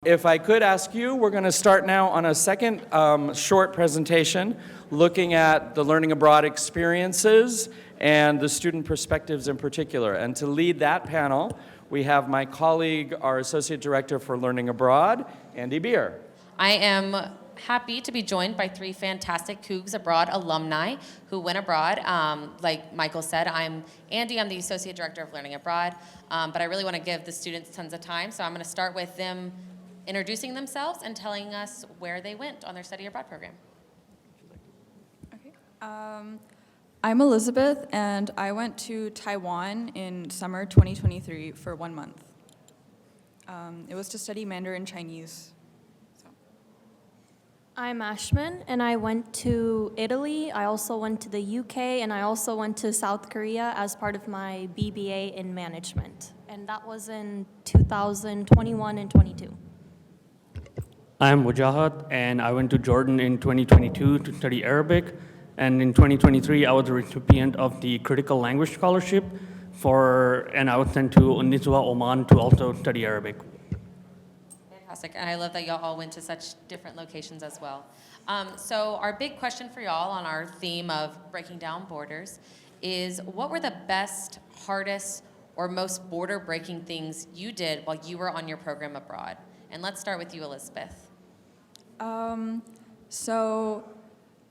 If I could ask you, we're going to start now on a second short presentation looking at the learning abroad experiences and the student perspectives in particular. And to lead that panel, we have my colleague, our Associate Director for Learning Abroad, Andy Beer. I am happy to be joined by three fantastic Coogs Abroad alumni who went abroad. Like Michael said, I'm Andy, I'm the Associate Director of Learning Abroad, but I really want to give the students tons of time, so I'm going to start with them introducing themselves and telling us where they went on their study abroad program. Okay. I'm Elizabeth, and I went to Taiwan in summer 2023 for 1 month. It was to study Mandarin Chinese. I'm Ashman, and I went to Italy. I also went to the UK, and I also went to South Korea as part of my BBA in management. And that was in 2021 and 22. I'm Wajahat, and I went to Jordan in 2022 to study Arabic. And in 2023, I was the recipient of the Critical Language Scholarship and I was sent to Uniswa, Oman to also study Arabic. Fantastic, and I love that y'all all went to such different locations as well. So our big question for y'all on our theme of breaking down borders is, what were the best, hardest, or most border-breaking things you did while you were on your program abroad? And let's start with you, Elizabeth. So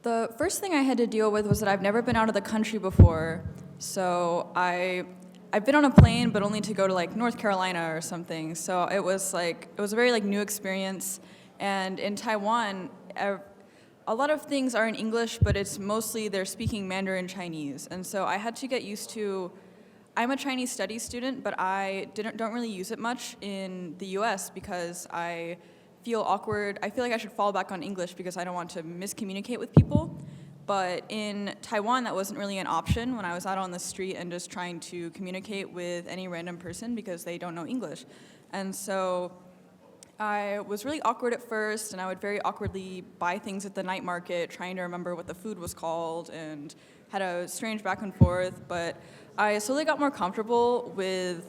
the first thing I had to deal with was that I've never been out of the country before. So I've been on a plane, but only to go to like North Carolina or something. So it was a very new experience. And in Taiwan, a lot of things are in English, but it's mostly they're speaking Mandarin Chinese. And so I had to get used to. I'm a Chinese studies student, but I don't really use it much in the U.S. because I feel awkward. I feel like I should fall back on English because I don't want to miscommunicate with people. But in Taiwan, that wasn't really an option when I was out on the street and just trying to communicate with any random person because they don't know English. And so I was really awkward at first, and I would very awkwardly buy things at the night market, trying to remember what the food was called, and had a strange back and forth. But I slowly got more comfortable with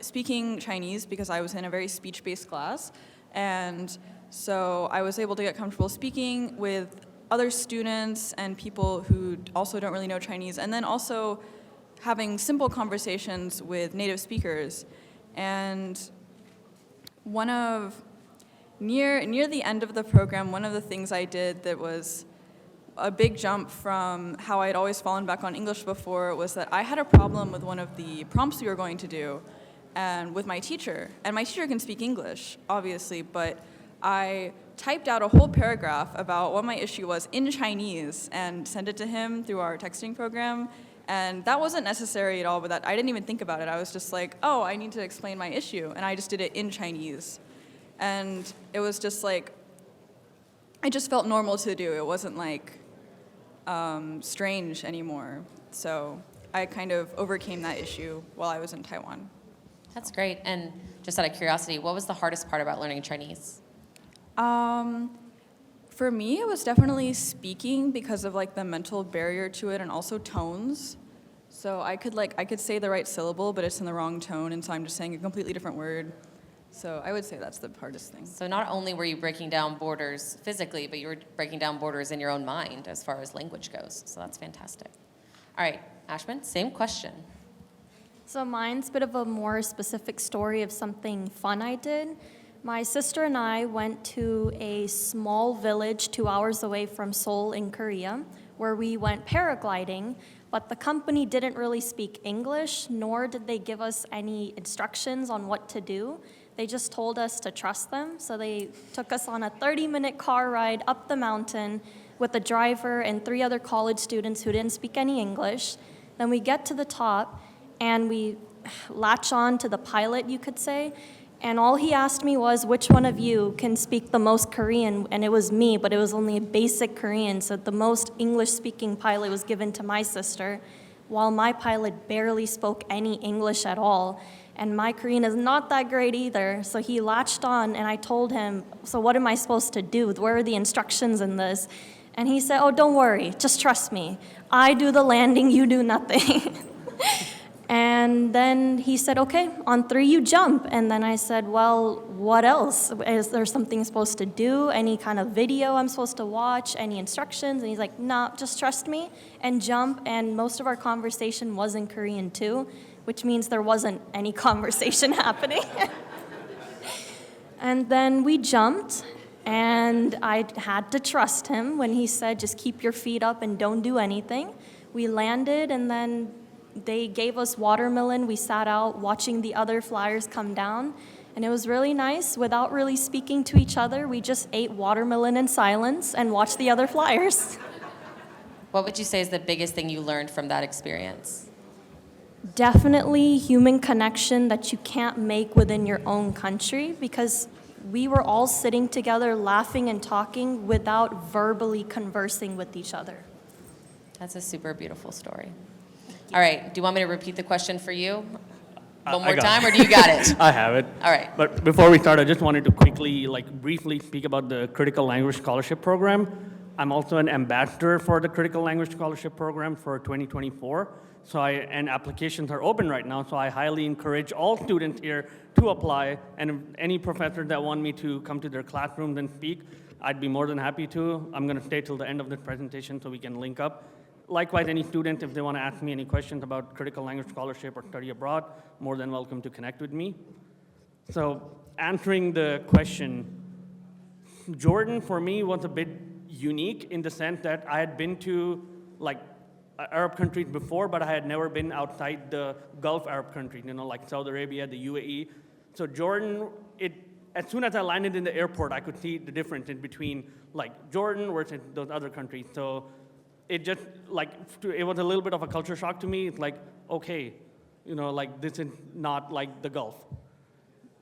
speaking Chinese because I was in a very speech-based class. And so I was able to get comfortable speaking with other students and people who also don't really know Chinese, and then also having simple conversations with native speakers. And near the end of the program, one of the things I did that was a big jump from how I'd always fallen back on English before was that I had a problem with one of the prompts we were going to do, and with my teacher. And my teacher can speak English, obviously, but I typed out a whole paragraph about what my issue was in Chinese and sent it to him through our texting program. And that wasn't necessary at all, but I didn't even think about it. I was just like, oh, I need to explain my issue. And I just did it in Chinese. And it was just like, it just felt normal to do. It wasn't strange anymore. So I kind of overcame that issue while I was in Taiwan. That's great. And just out of curiosity, what was the hardest part about learning Chinese? For me, it was definitely speaking because of the mental barrier to it, and also tones. So I could say the right syllable, but it's in the wrong tone, and so I'm just saying a completely different word. So I would say that's the hardest thing. So not only were you breaking down borders physically, but you were breaking down borders in your own mind as far as language goes. So that's fantastic. All right, Ashman, same question. So mine's a bit of a more specific story of something fun I did. My sister and I went to a small village 2 hours away from Seoul in Korea, where we went paragliding, but the company didn't really speak English, nor did they give us any instructions on what to do. They just told us to trust them, so they took us on a 30-minute car ride up the mountain with a driver and 3 other college students who didn't speak any English. Then we get to the top, and we latch on to the pilot, you could say, and all he asked me was, which one of you can speak the most Korean? And it was me, but it was only a basic Korean, so the most English-speaking pilot was given to my sister, while my pilot barely spoke any English at all. And my Korean is not that great either, so he latched on, and I told him, so what am I supposed to do? Where are the instructions in this? And he said, oh, don't worry, just trust me. I do the landing, you do nothing. And then he said, okay, on 3 you jump. And then I said, well, what else? Is there something I'm supposed to do? Any kind of video I'm supposed to watch? Any instructions? And he's like, nah, just trust me and jump. And most of our conversation was in Korean too, which means there wasn't any conversation happening. And then we jumped, and I had to trust him when he said, just keep your feet up and don't do anything. We landed, and then they gave us watermelon. We sat out watching the other flyers come down, and it was really nice. Without really speaking to each other, we just ate watermelon in silence and watched the other flyers. What would you say is the biggest thing you learned from that experience? Definitely human connection that you can't make within your own country, because we were all sitting together laughing and talking without verbally conversing with each other. That's a super beautiful story. All right, do you want me to repeat the question for you one more got time, it. or do you got it? I have it. All right. But before we start, I just wanted to quickly, briefly speak about the Critical Language Scholarship Program. I'm also an ambassador for the Critical Language Scholarship Program for 2024. And applications are open right now, so I highly encourage all students here to apply. And if any professor that want me to come to their classrooms and speak, I'd be more than happy to. I'm going to stay till the end of the presentation so we can link up. Likewise, any student, if they want to ask me any questions about critical language scholarship or study abroad, more than welcome to connect with me. So answering the question, Jordan for me was a bit unique in the sense that I had been to Arab countries before, but I had never been outside the Gulf Arab countries, like Saudi Arabia, the UAE. So Jordan, as soon as I landed in the airport, I could see the difference in between Jordan versus those other countries. So it just it was a little bit of a culture shock to me. It's okay, this is not like the Gulf.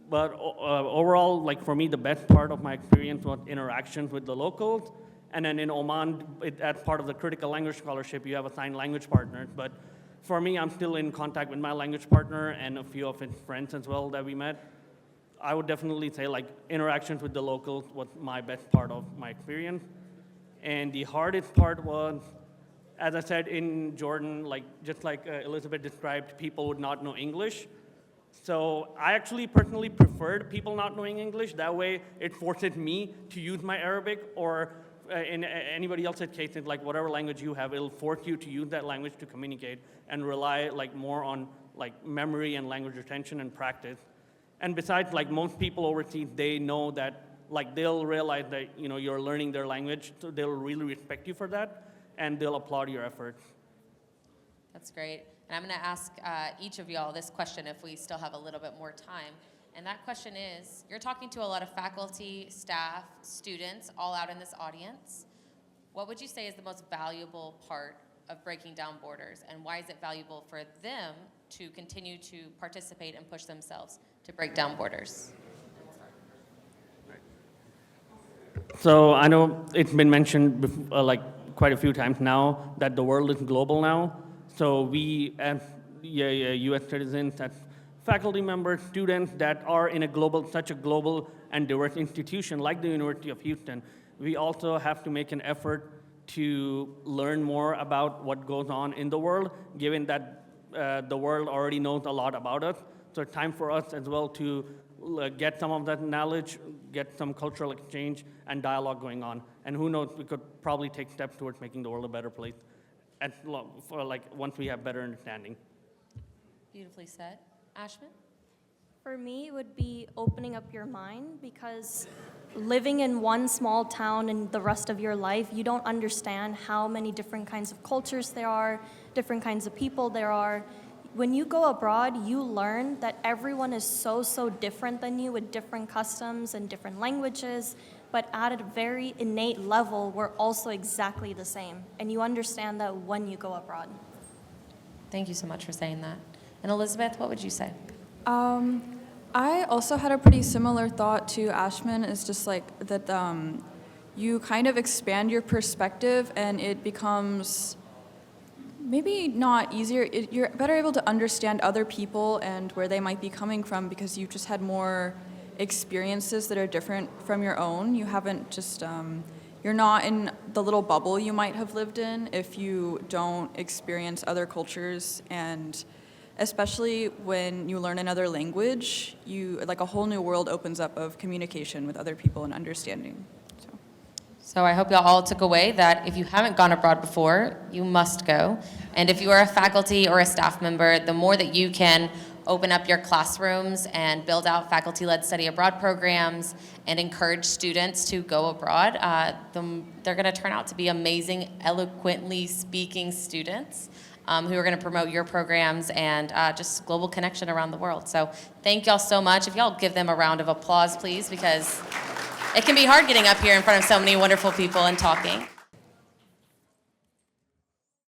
But overall, for me, the best part of my experience was interactions with the locals. And then in Oman, as part of the critical language scholarship, you have assigned language partners. But for me, I'm still in contact with my language partner and a few of his friends as well that we met. I would definitely say interactions with the locals was my best part of my experience. And the hardest part was, as I said, in Jordan, just like Elizabeth described, people would not know English. So I actually personally preferred people not knowing English. That way, it forces me to use my Arabic, or in anybody else's case, it's whatever language you have, it'll force you to use that language to communicate and rely more on memory and language retention and practice. And besides, most people overseas, they know that they'll realize that you're learning their language, so they'll really respect you for that, and they'll applaud your efforts. That's great. And I'm going to ask each of y'all this question if we still have a little bit more time. And that question is, you're talking to a lot of faculty, staff, students, all out in this audience. What would you say is the most valuable part of breaking down borders, and why is it valuable for them to continue to participate and push themselves to break down borders? So I know it's been mentioned quite a few times now that the world is global now. So we, as U.S. citizens, as faculty members, students that are in such a global and diverse institution like the University of Houston, we also have to make an effort to learn more about what goes on in the world, given that the world already knows a lot about us. So it's time for us as well to get some of that knowledge, get some cultural exchange and dialogue going on. And who knows, we could probably take steps towards making the world a better place once we have better understanding. Beautifully said. Ashman? For me, it would be opening up your mind, because living in one small town and the rest of your life, you don't understand how many different kinds of cultures there are, different kinds of people there are. When you go abroad, you learn that everyone is so different than you, with different customs and different languages, but at a very innate level, we're also exactly the same. And you understand that when you go abroad. Thank you so much for saying that. And Elizabeth, what would you say? I also had a pretty similar thought to Ashman. It's just that you kind of expand your perspective, and it becomes maybe not easier. You're better able to understand other people and where they might be coming from, because you've just had more experiences that are different from your own. You haven't just, you're not in the little bubble you might have lived in if you don't experience other cultures and especially when you learn another language, like a whole new world opens up of communication with other people and understanding. So I hope y'all all took away that if you haven't gone abroad before, you must go. And if you are a faculty or a staff member, the more that you can open up your classrooms and build out faculty-led study abroad programs and encourage students to go abroad, they're going to turn out to be amazing, eloquently speaking students who are going to promote your programs and just global connection around the world. So thank y'all so much. If y'all give them a round of applause, please, because it can be hard getting up here in front of so many wonderful people and talking.